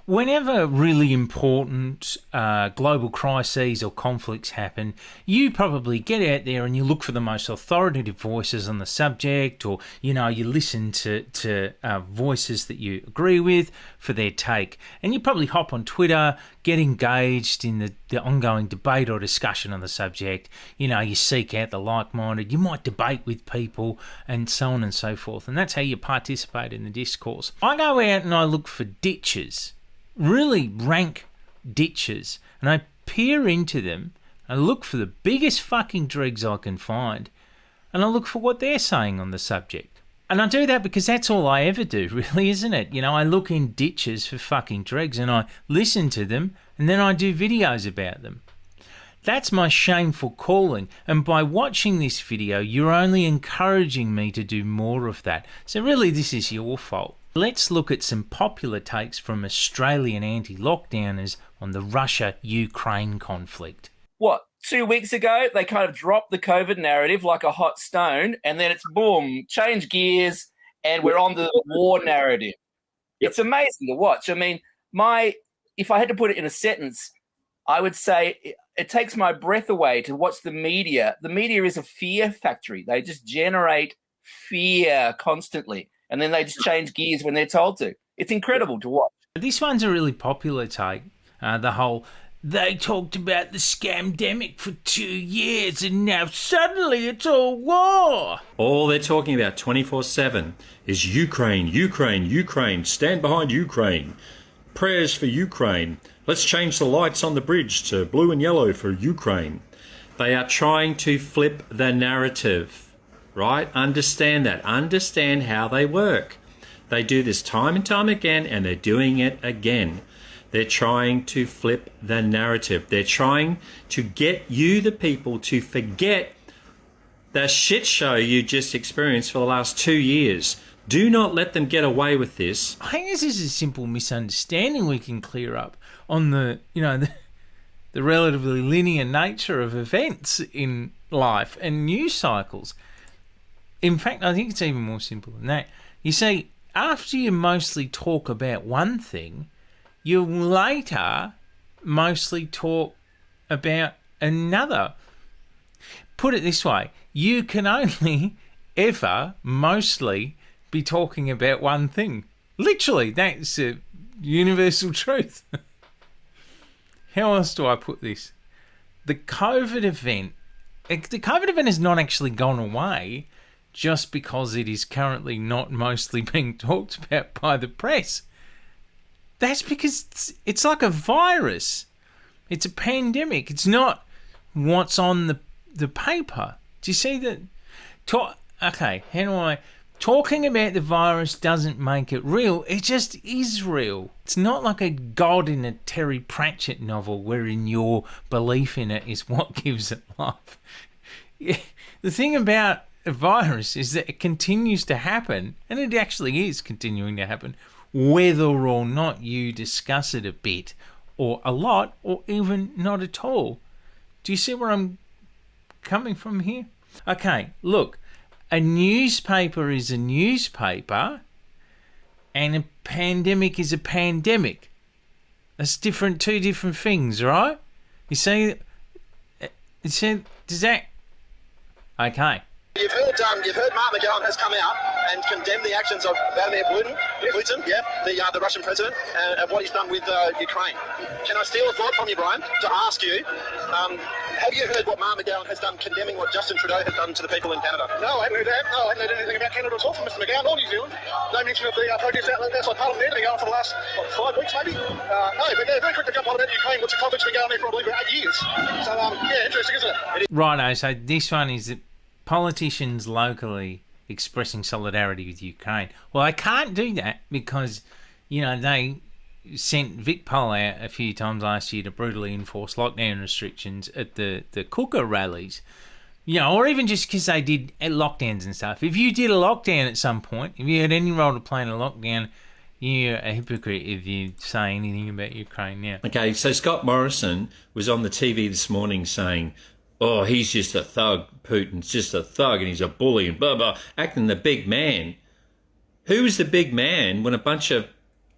Whenever really important global crises or conflicts happen, you probably get out there and you look for the most authoritative voices on the subject, or, you listen to voices that you agree with for their take. And you probably hop on Twitter, get engaged in the ongoing debate or discussion on the subject. You seek out the like-minded, you might debate with people, and so on and so forth. And that's how you participate in the discourse. I go out and I look for ditches, really rank ditches, and I peer into them. I look for the biggest fucking dregs I can find, and I look for what they're saying on the subject. And I do that because that's all I ever do, really, isn't it? I look in ditches for fucking dregs and I listen to them, and then I do videos about them. That's my shameful calling, and by watching this video, you're only encouraging me to do more of that. So really, this is your fault. Let's look at some popular takes from Australian anti-lockdowners on the Russia-Ukraine conflict. What, 2 weeks ago, they kind of dropped the COVID narrative like a hot stone, and then it's boom, change gears, and we're on the war narrative. Yep. It's amazing to watch. I mean, if I had to put it in a sentence, I would say it takes my breath away to watch the media. The media is a fear factory. They just generate fear constantly, and then they just change gears when they're told to. It's incredible to watch. This one's a really popular take. The whole, they talked about the scamdemic for 2 years and now suddenly it's all war. All they're talking about 24/7 is Ukraine, Ukraine, Ukraine, stand behind Ukraine. Prayers for Ukraine. Let's change the lights on the bridge to blue and yellow for Ukraine. They are trying to flip the narrative, right? Understand that. Understand how they work. They do this time and time again, and they're doing it again. They're trying to flip the narrative. They're trying to get you, the people, to forget the shit show you just experienced for the last 2 years. Do not let them get away with this. I think this is a simple misunderstanding we can clear up on the relatively linear nature of events in life and news cycles. In fact, I think it's even more simple than that. You see, after you mostly talk about one thing, you later mostly talk about another. Put it this way, you can only ever mostly be talking about one thing. Literally, that's a universal truth. How else do I put this? The COVID event has not actually gone away just because it is currently not mostly being talked about by the press. That's because it's like a virus. It's a pandemic. It's not what's on the paper. Do you see that? Okay, how do I... Talking about the virus doesn't make it real. It just is real. It's not like a god in a Terry Pratchett novel wherein your belief in it is what gives it life. The thing about a virus is that it continues to happen, and it actually is continuing to happen, whether or not you discuss it a bit, or a lot, or even not at all. Do you see where I'm coming from here? Okay, look. A newspaper is a newspaper, and a pandemic is a pandemic. That's two different things, right? You see, does that... Okay. You've heard Mark McGowan has come out and condemned the actions of Vladimir Putin, the Russian president, and what he's done with Ukraine. Can I steal a thought from you, Brian, to ask you, have you heard what Mark McGowan has done condemning what Justin Trudeau has done to the people in Canada? No, I haven't heard that. No, I haven't heard anything about Canada at all from Mr McGowan or New Zealand. No mention of the protests outside Parliament there. They've been going on for the last, 5 weeks maybe? No, but they're very quick to jump on about Ukraine, which the conflict's been going on there for, I believe, 8 years. So, interesting, isn't it? Righto, so this one is that politicians locally expressing solidarity with Ukraine. Well, I can't do that because, they sent Vic Pol out a few times last year to brutally enforce lockdown restrictions at the cooker rallies. Or even just because they did lockdowns and stuff. If you did a lockdown at some point, if you had any role to play in a lockdown, you're a hypocrite if you say anything about Ukraine now. Okay, so Scott Morrison was on the TV this morning saying, oh, he's just a thug, Putin's just a thug and he's a bully and blah, blah, acting the big man. Who was the big man when a bunch of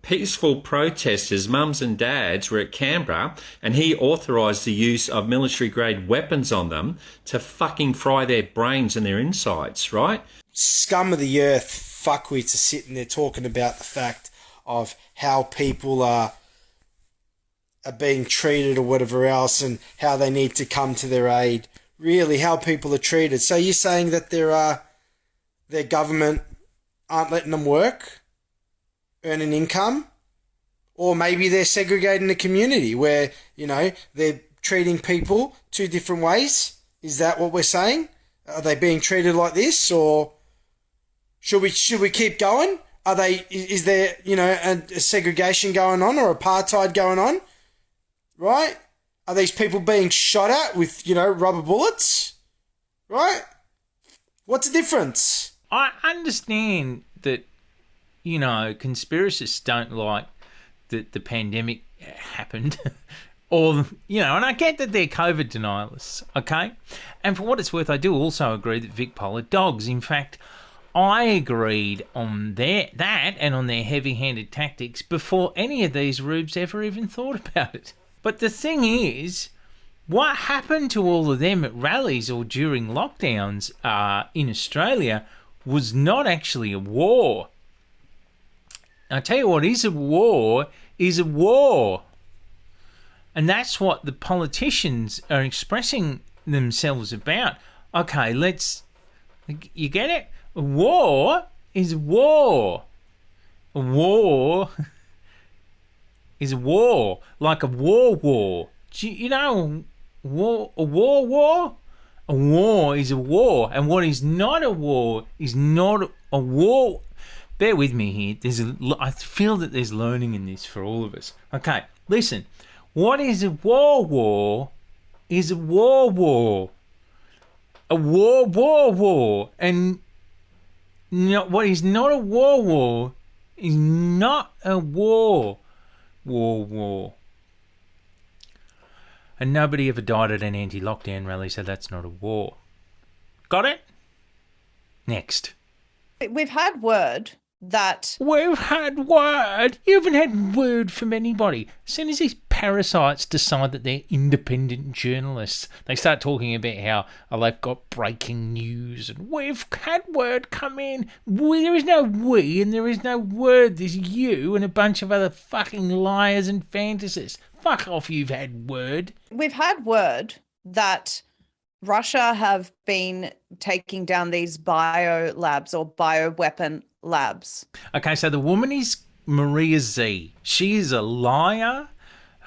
peaceful protesters, mums and dads, were at Canberra, and he authorised the use of military-grade weapons on them to fucking fry their brains and their insides, right? Scum of the earth fuckwits are sitting there talking about the fact of how people are being treated or whatever else, and how they need to come to their aid. Really, how people are treated. So you're saying that their government aren't letting them work, earn an income, or maybe they're segregating the community where, you know, they're treating people two different ways. Is that what we're saying? Are they being treated like this, or should we keep going? Is there, you know, a segregation going on or apartheid going on? Right? Are these people being shot at with, you know, rubber bullets? Right? What's the difference? I understand that, you know, conspiracists don't like that the pandemic happened. Or, you know, and I get that they're COVID denialists, okay? And for what it's worth, I do also agree that Vic Pol are dogs. In fact, I agreed on that and on their heavy-handed tactics before any of these rubes ever even thought about it. But the thing is, what happened to all of them at rallies or during lockdowns in Australia was not actually a war. I tell you what is a war is a war. And that's what the politicians are expressing themselves about. Okay, you get it? A war is a war. A war is a war, like a war. Do you know a war? A war is a war, and what is not a war is not a war. Bear with me here. I feel that there's learning in this for all of us. Okay, listen. What is a war is a war. A war. And what is not a war is not a war. War. And nobody ever died at an anti-lockdown rally, so that's not a war. Got it? Next. We've had word that... We've had word. You haven't had word from anybody. As soon as these parasites decide that they're independent journalists, they start talking about how they've got breaking news and we've had word come in. There is no we and there is no word. There's you and a bunch of other fucking liars and fantasists. Fuck off, you've had word. We've had word that Russia have been taking down these bio labs or bioweapon labs. Okay, so the woman is Maria Z. She is a liar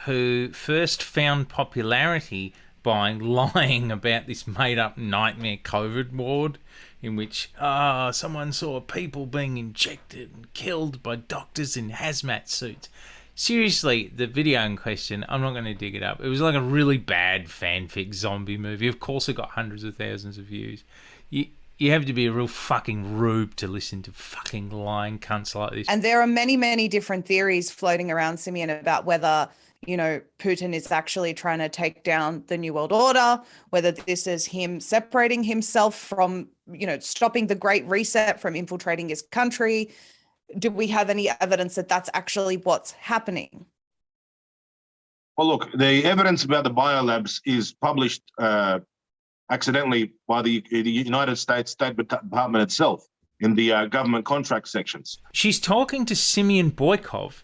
who first found popularity by lying about this made-up nightmare COVID ward in which someone saw people being injected and killed by doctors in hazmat suits. Seriously, the video in question, I'm not going to dig it up. It was like a really bad fanfic zombie movie. Of course it got hundreds of thousands of views. You have to be a real fucking rube to listen to fucking lying cunts like this. And there are many, many different theories floating around, Simeon, about whether, you know, Putin is actually trying to take down the New World Order, whether this is him separating himself from, you know, stopping the Great Reset from infiltrating his country. Do we have any evidence that that's actually what's happening? Well, look, the evidence about the biolabs is published accidentally by the United States State Department itself in the government contract sections. She's talking to Simeon Boykov,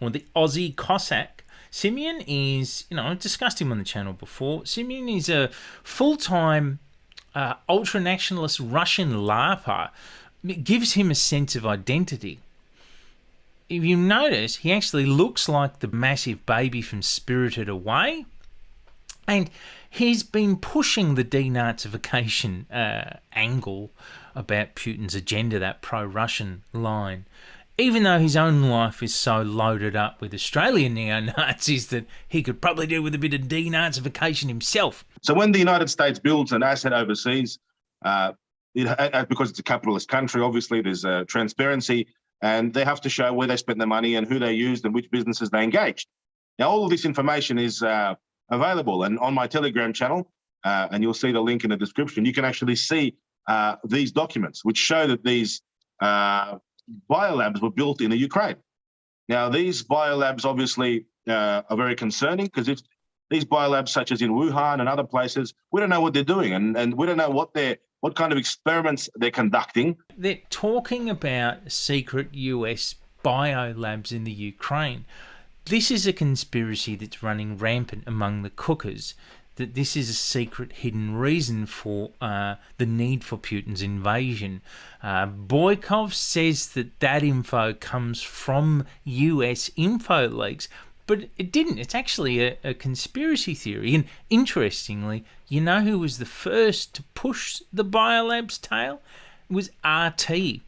or the Aussie Cossack. Simeon is, you know, I've discussed him on the channel before. Simeon is a full-time ultra-nationalist Russian LARPer. It gives him a sense of identity. If you notice, he actually looks like the massive baby from Spirited Away. And he's been pushing the denazification angle about Putin's agenda, that pro-Russian line, even though his own life is so loaded up with Australian neo-Nazis that he could probably do with a bit of denazification himself. So when the United States builds an asset overseas, because it's a capitalist country, obviously there's transparency, and they have to show where they spent their money and who they used and which businesses they engaged. Now, all of this information is available, and on my Telegram channel, and you'll see the link in the description, you can actually see these documents, which show that these biolabs were built in the Ukraine. Now, these biolabs obviously are very concerning, because if these biolabs, such as in Wuhan and other places, we don't know what they're doing, and we don't know what kind of experiments they're conducting. They're talking about secret US biolabs in the Ukraine. This is a conspiracy that's running rampant among the cookers, that this is a secret hidden reason for the need for Putin's invasion. Boykov says that info comes from US info leaks, but it didn't. It's actually a conspiracy theory. And interestingly, you know who was the first to push the biolab's tail? It was RT,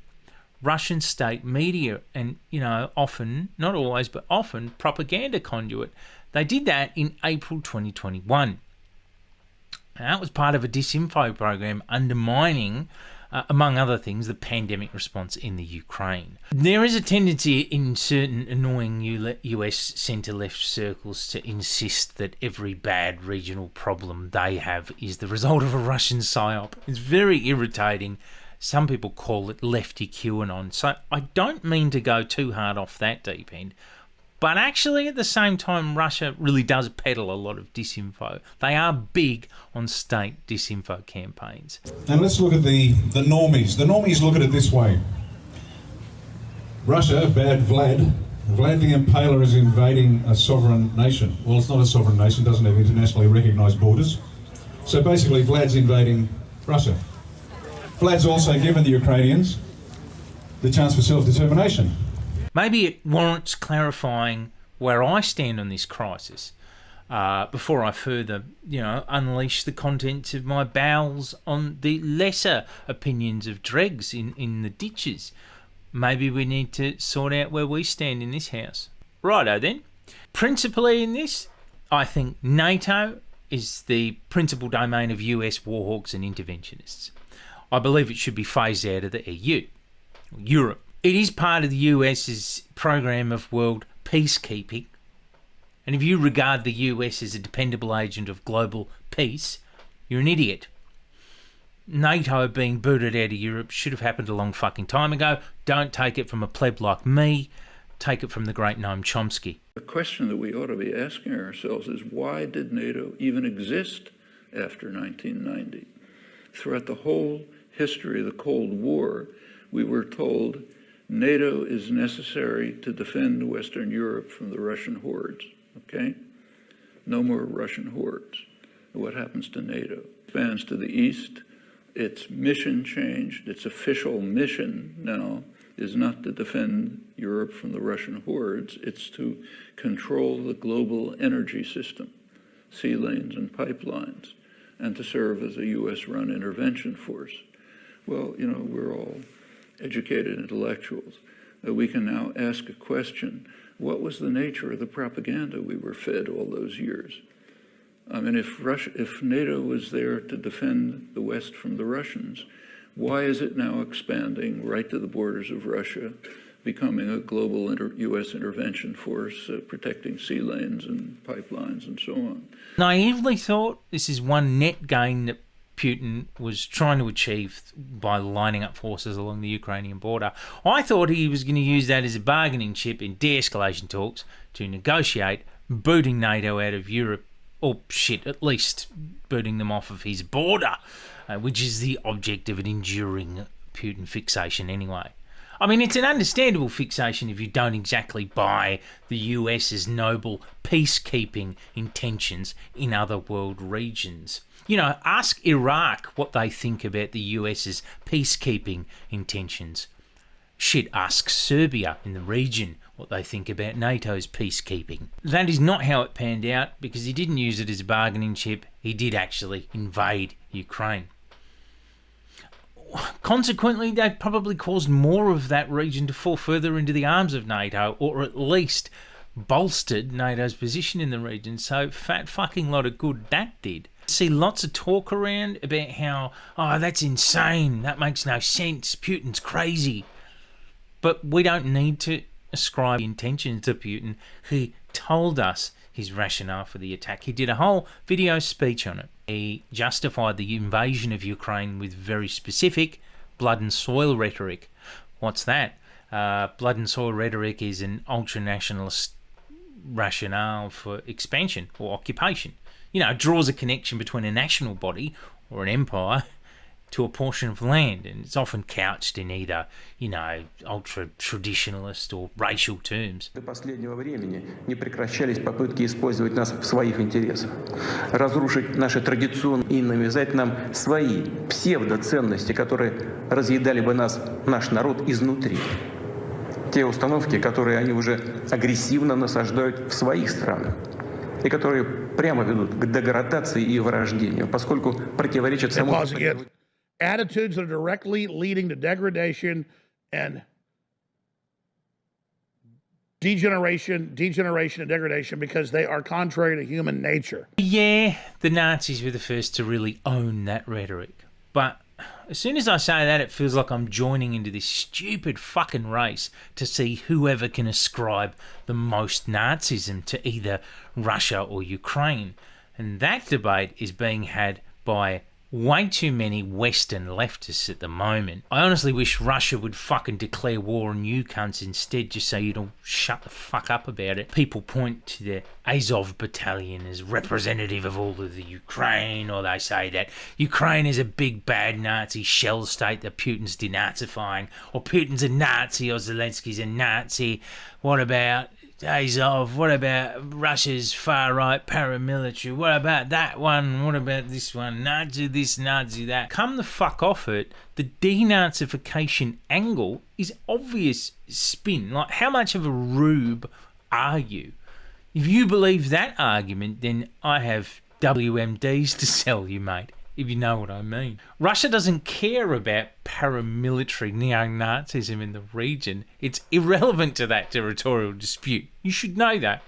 Russian state media, and, often, not always, but often, propaganda conduit. They did that in April 2021. And that was part of a disinfo program undermining, among other things, the pandemic response in the Ukraine. There is a tendency in certain annoying US centre-left circles to insist that every bad regional problem they have is the result of a Russian psyop. It's very irritating. Some people call it lefty QAnon. So I don't mean to go too hard off that deep end. But actually, at the same time, Russia really does peddle a lot of disinfo. They are big on state disinfo campaigns. And let's look at the normies. The normies look at it this way. Russia, bad Vlad the Impaler is invading a sovereign nation. Well, it's not a sovereign nation, doesn't have internationally recognised borders. So basically, Vlad's invading Russia. Vlad's also given the Ukrainians the chance for self-determination. Maybe it warrants clarifying where I stand on this crisis before I further, unleash the contents of my bowels on the lesser opinions of dregs in the ditches. Maybe we need to sort out where we stand in this house. Righto then. Principally in this, I think NATO is the principal domain of US warhawks and interventionists. I believe it should be phased out of the EU, Europe. It is part of the US's program of world peacekeeping. And if you regard the US as a dependable agent of global peace, you're an idiot. NATO being booted out of Europe should have happened a long fucking time ago. Don't take it from a pleb like me. Take it from the great Noam Chomsky. The question that we ought to be asking ourselves is, why did NATO even exist after 1990? Throughout the whole history of the Cold War, we were told NATO is necessary to defend Western Europe from the Russian hordes, okay? No more Russian hordes. What happens to NATO? Expands to the east. Its mission changed. Its official mission now is not to defend Europe from the Russian hordes. It's to control the global energy system, sea lanes and pipelines, and to serve as a US-run intervention force. Well, we're all educated intellectuals. We can now ask a question: what was the nature of the propaganda we were fed all those years? I mean, if NATO was there to defend the West from the Russians, why is it now expanding right to the borders of Russia, becoming a global U.S. intervention force, protecting sea lanes and pipelines and so on? Naively thought this is one net gain that Putin was trying to achieve by lining up forces along the Ukrainian border. I thought he was going to use that as a bargaining chip in de-escalation talks to negotiate booting NATO out of Europe, or at least booting them off of his border, which is the object of an enduring Putin fixation anyway. I mean, it's an understandable fixation if you don't exactly buy the US's noble peacekeeping intentions in other world regions. Ask Iraq what they think about the US's peacekeeping intentions. Ask Serbia in the region what they think about NATO's peacekeeping. That is not how it panned out, because he didn't use it as a bargaining chip. He did actually invade Ukraine. Consequently, they've probably caused more of that region to fall further into the arms of NATO, or at least bolstered NATO's position in the region. So fat fucking lot of good that did. See lots of talk around about how, that's insane, that makes no sense, Putin's crazy. But we don't need to ascribe intentions to Putin. He told us his rationale for the attack. He did a whole video speech on it. He justified the invasion of Ukraine with very specific blood and soil rhetoric. What's that? blood and soil rhetoric is an ultra-nationalist rationale for expansion or occupation. You know, it draws a connection between a national body or an empire to a portion of land, and it's often couched in either, you know, ultra-traditionalist or racial terms. До последнего времени не прекращались попытки использовать нас в своих интересах, разрушить наши традиционные и навязать нам свои псевдоценности, которые разъедали бы нас, наш народ, изнутри. Те установки, которые они уже агрессивно насаждают в своих странах и которые прямо ведут к деградации и вырождению, поскольку противоречат самому... Attitudes that are directly leading to degradation and degeneration and degradation because they are contrary to human nature. Yeah, the Nazis were the first to really own that rhetoric. But as soon as I say that, it feels like I'm joining into this stupid fucking race to see whoever can ascribe the most Nazism to either Russia or Ukraine. And that debate is being had by way too many Western leftists at the moment. I honestly wish Russia would fucking declare war on you cunts instead, just so you don't shut the fuck up about it. People point to the Azov battalion as representative of all of the Ukraine, or they say that Ukraine is a big bad Nazi shell state that Putin's denazifying, or Putin's a Nazi, or Zelensky's a Nazi. What about Azov? What about Russia's far-right paramilitary? What about that one? What about this one? Nazi this, Nazi that. Come the fuck off it. The denazification angle is obvious spin. Like, how much of a rube are you? If you believe that argument, then I have WMDs to sell you, mate, if you know what I mean. Russia doesn't care about paramilitary neo-Nazism in the region. It's irrelevant to that territorial dispute. You should know that.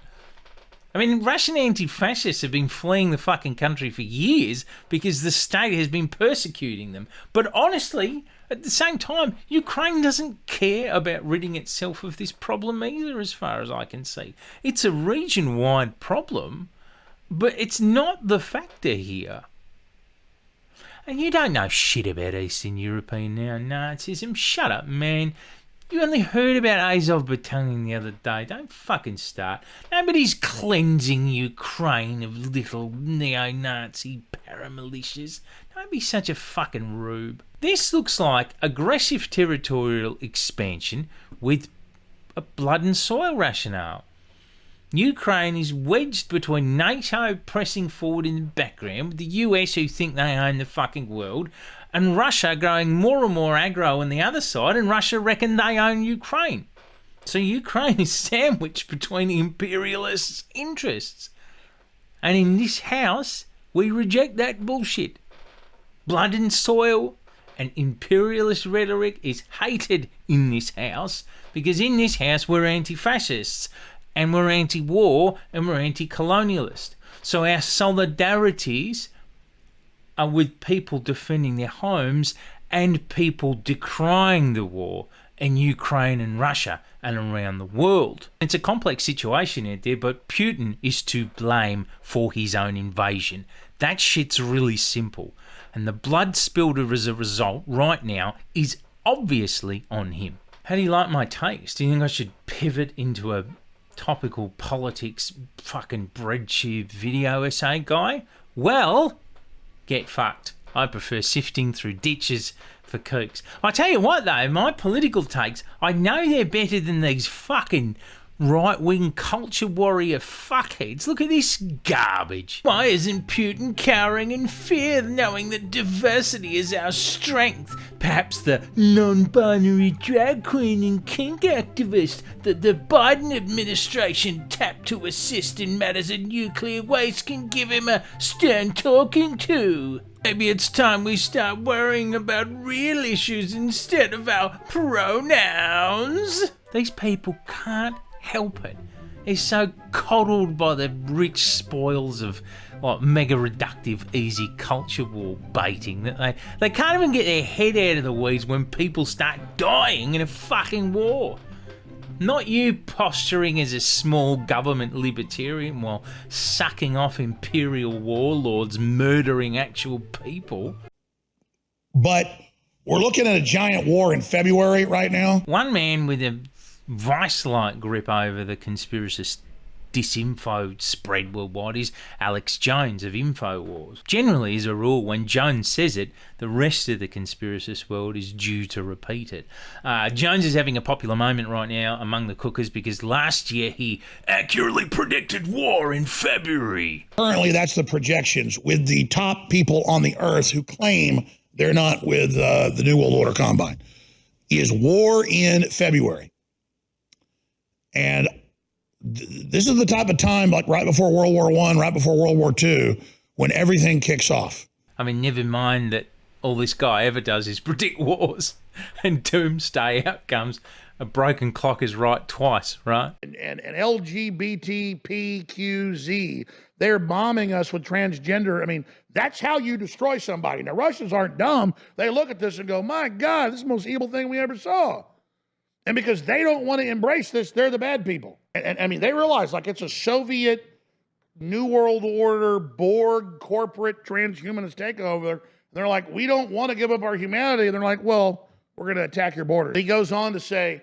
I mean, Russian anti-fascists have been fleeing the fucking country for years because the state has been persecuting them. But honestly, at the same time, Ukraine doesn't care about ridding itself of this problem either, as far as I can see. It's a region-wide problem, but it's not the factor here. And you don't know shit about Eastern European neo-Nazism. Shut up, man. You only heard about Azov Battalion the other day. Don't fucking start. Nobody's cleansing Ukraine of little neo-Nazi paramilitias. Don't be such a fucking rube. This looks like aggressive territorial expansion with a blood and soil rationale. Ukraine is wedged between NATO pressing forward in the background, with the US who think they own the fucking world, and Russia growing more and more aggro on the other side, and Russia reckon they own Ukraine. So Ukraine is sandwiched between imperialists' interests. And in this house, we reject that bullshit. Blood and soil and imperialist rhetoric is hated in this house, because in this house we're anti-fascists, and we're anti-war, and we're anti-colonialist. So our solidarities are with people defending their homes and people decrying the war in Ukraine and Russia and around the world. It's a complex situation out there, but Putin is to blame for his own invasion. That shit's really simple. And the blood spilled as a result right now is obviously on him. How do you like my takes? Do you think I should pivot into a topical politics fucking breadtube video essay guy? Well, get fucked. I prefer sifting through ditches for kooks. I tell you what though, my political takes, I know they're better than these fucking right-wing culture warrior fuckheads. Look at this garbage. Why isn't Putin cowering in fear, knowing that diversity is our strength? Perhaps the non-binary drag queen and kink activist that the Biden administration tapped to assist in matters of nuclear waste can give him a stern talking to. Maybe it's time we start worrying about real issues instead of our pronouns. These people can't help it. They're so coddled by the rich spoils of like mega reductive easy culture war baiting that they can't even get their head out of the weeds when people start dying in a fucking war. Not you posturing as a small government libertarian while sucking off imperial warlords murdering actual people. But We're looking at a giant war in February right now. One man with a vice-like grip over the conspiracist disinfo spread worldwide is Alex Jones of InfoWars. Generally, as a rule, when Jones says it, the rest of the conspiracist world is due to repeat it. Jones is having a popular moment right now among the cookers because last year he accurately predicted war in February. Currently, that's the projections with the top people on the earth who claim they're not with the New World Order Combine, is war in February. And this is the type of time, like right before World War I, right before World War II, when everything kicks off. I mean, never mind that all this guy ever does is predict wars and doomsday outcomes. A broken clock is right twice, right? And LGBTPQZ, they're bombing us with transgender. I mean, that's how you destroy somebody. Now, Russians aren't dumb. They look at this and go, my God, this is the most evil thing we ever saw. And because they don't want to embrace this, they're the bad people. And I mean, they realize like it's a Soviet New World Order, Borg, corporate, transhumanist takeover. They're like, we don't want to give up our humanity. And they're like, well, we're going to attack your borders. He goes on to say,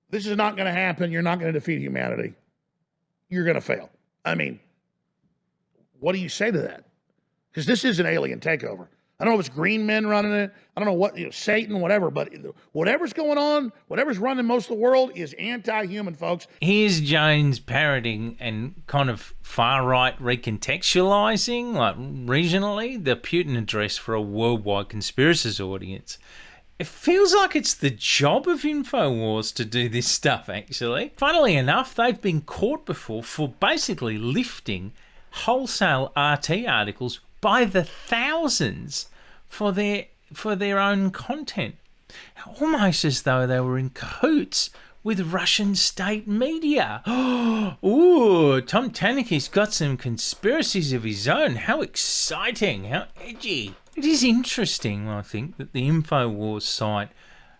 this is not going to happen. You're not going to defeat humanity. You're going to fail. I mean, what do you say to that? Because this is an alien takeover. I don't know if it's green men running it. I don't know what, Satan, whatever. But whatever's going on, whatever's running most of the world is anti-human, folks. Here's Jones parroting and kind of far-right recontextualizing, like regionally, the Putin address for a worldwide conspiracist audience. It feels like it's the job of InfoWars to do this stuff, actually. Funnily enough, they've been caught before for basically lifting wholesale RT articles by the thousands for their own content. Almost as though they were in cahoots with Russian state media. Ooh, Tom Tanuki's got some conspiracies of his own. How exciting, how edgy. It is interesting, I think, that the InfoWars site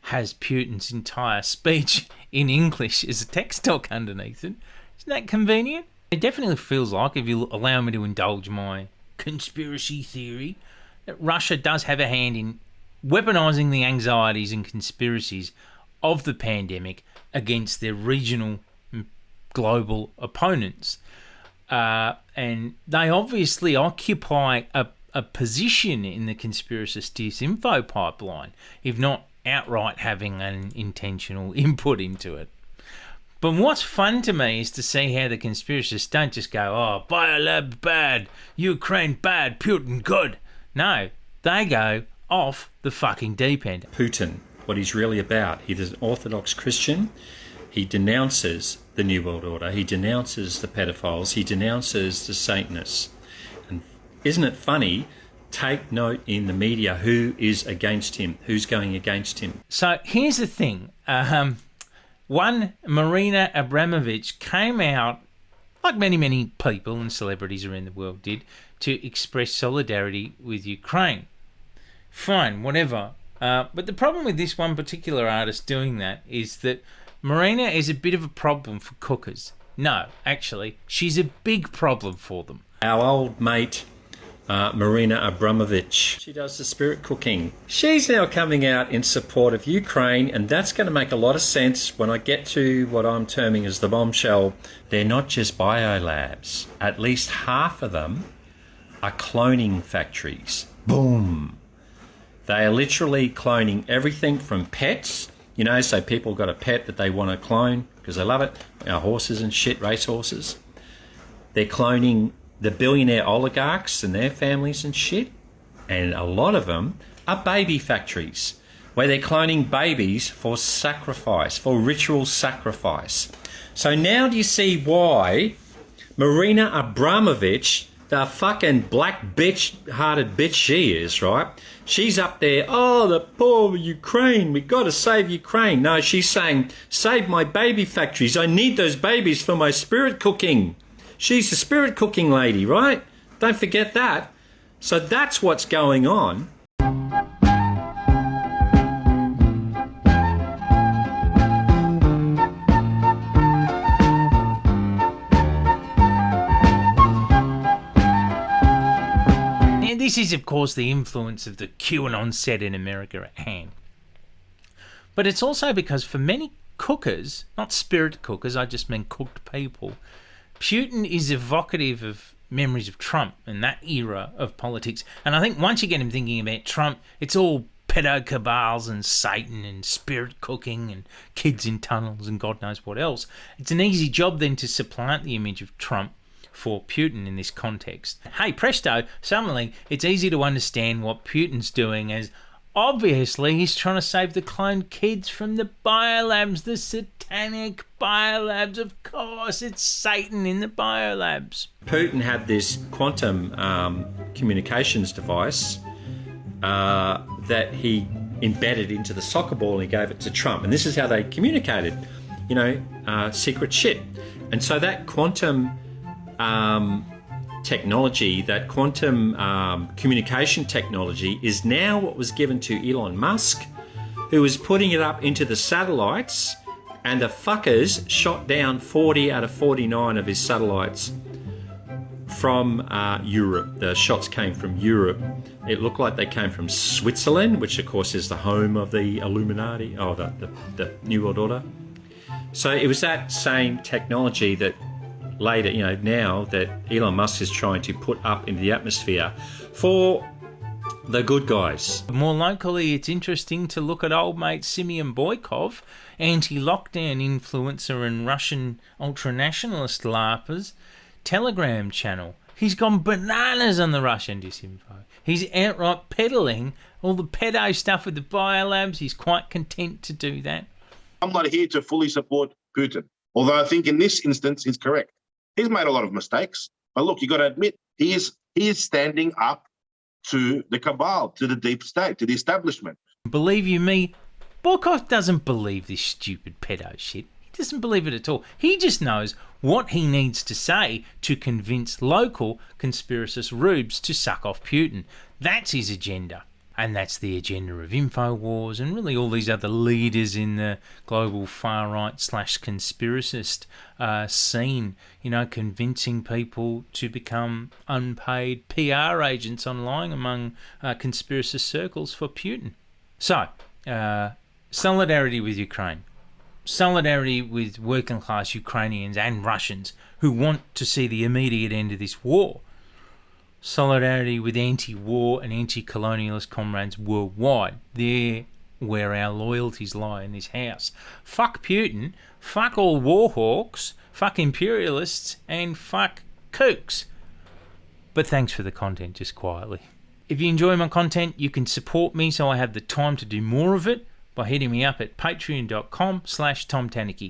has Putin's entire speech in English as a text doc underneath it. Isn't that convenient? It definitely feels like, if you allow me to indulge my conspiracy theory, that Russia does have a hand in weaponizing the anxieties and conspiracies of the pandemic against their regional global opponents. And they obviously occupy a position in the conspiracist disinfo pipeline, if not outright having an intentional input into it. But what's fun to me is to see how the conspiracists don't just go, oh, Biolab bad, Ukraine bad, Putin good. No, they go off the fucking deep end. Putin, what he's really about. He's an Orthodox Christian. He denounces the New World Order. He denounces the pedophiles. He denounces the Satanists. And isn't it funny? Take note in the media who is against him, who's going against him. So here's the thing. One, Marina Abramovic came out, like many people and celebrities around the world did, to express solidarity with Ukraine. Fine, whatever. But the problem with this one particular artist doing that is that Marina is a bit of a problem for cookers. No, actually, she's a big problem for them. Our old mate, Marina Abramovic, she does the spirit cooking. She's now coming out in support of Ukraine, and that's going to make a lot of sense when I get to what I'm terming as the bombshell. They're not just biolabs. At least half of them are cloning factories. Boom. They are literally cloning everything from pets. You know, so people got a pet that they want to clone because they love it. Horses and shit, race horses. They're cloning the billionaire oligarchs and their families and shit. And a lot of them are baby factories where they're cloning babies for sacrifice, for ritual sacrifice. So now do you see why Marina Abramovic, the fucking black bitch-hearted bitch she is, right? She's up there, oh, the poor Ukraine, we got to save Ukraine. No, she's saying, save my baby factories. I need those babies for my spirit cooking. She's a spirit cooking lady, right? Don't forget that. So that's what's going on. This is, of course, the influence of the QAnon set in America at hand. But it's also because for many cookers, not spirit cookers, I just mean cooked people, Putin is evocative of memories of Trump and that era of politics. And I think once you get him thinking about Trump, it's all pedo cabals and Satan and spirit cooking and kids in tunnels and God knows what else. It's an easy job then to supplant the image of Trump for Putin in this context. Hey, presto, suddenly it's easy to understand what Putin's doing, as obviously he's trying to save the cloned kids from the biolabs, the satanic biolabs. Of course, it's Satan in the biolabs. Putin had this quantum communications device that he embedded into the soccer ball and he gave it to Trump. And this is how they communicated, secret shit. And so that quantum technology, that quantum communication technology is now what was given to Elon Musk, who was putting it up into the satellites, and the fuckers shot down 40 out of 49 of his satellites from Europe. The shots came from Europe. It looked like they came from Switzerland, which of course is the home of the Illuminati, or the New World Order. So it was that same technology that later, now that Elon Musk is trying to put up into the atmosphere for the good guys. More locally, it's interesting to look at old mate Simeon Boykov, anti-lockdown influencer and Russian ultranationalist LARPers, Telegram channel. He's gone bananas on the Russian disinfo. He's outright peddling all the pedo stuff with the biolabs. He's quite content to do that. I'm not here to fully support Putin, although I think in this instance he's correct. He's made a lot of mistakes, but look, you got to admit he is standing up to the cabal, to the deep state, to the establishment. Believe you me, Borkov doesn't believe this stupid pedo shit. He doesn't believe it at all. He just knows what he needs to say to convince local conspiracist rubes to suck off Putin. That's his agenda. And that's the agenda of InfoWars and really all these other leaders in the global far-right / conspiracist scene, convincing people to become unpaid PR agents online among conspiracist circles for Putin. So, solidarity with Ukraine. Solidarity with working-class Ukrainians and Russians who want to see the immediate end of this war. Solidarity with anti-war and anti-colonialist comrades worldwide. They're where our loyalties lie in this house. Fuck Putin, fuck all war hawks, fuck imperialists, and fuck kooks. But thanks for the content, just quietly. If you enjoy my content, you can support me so I have the time to do more of it by hitting me up at patreon.com/TomTaniki.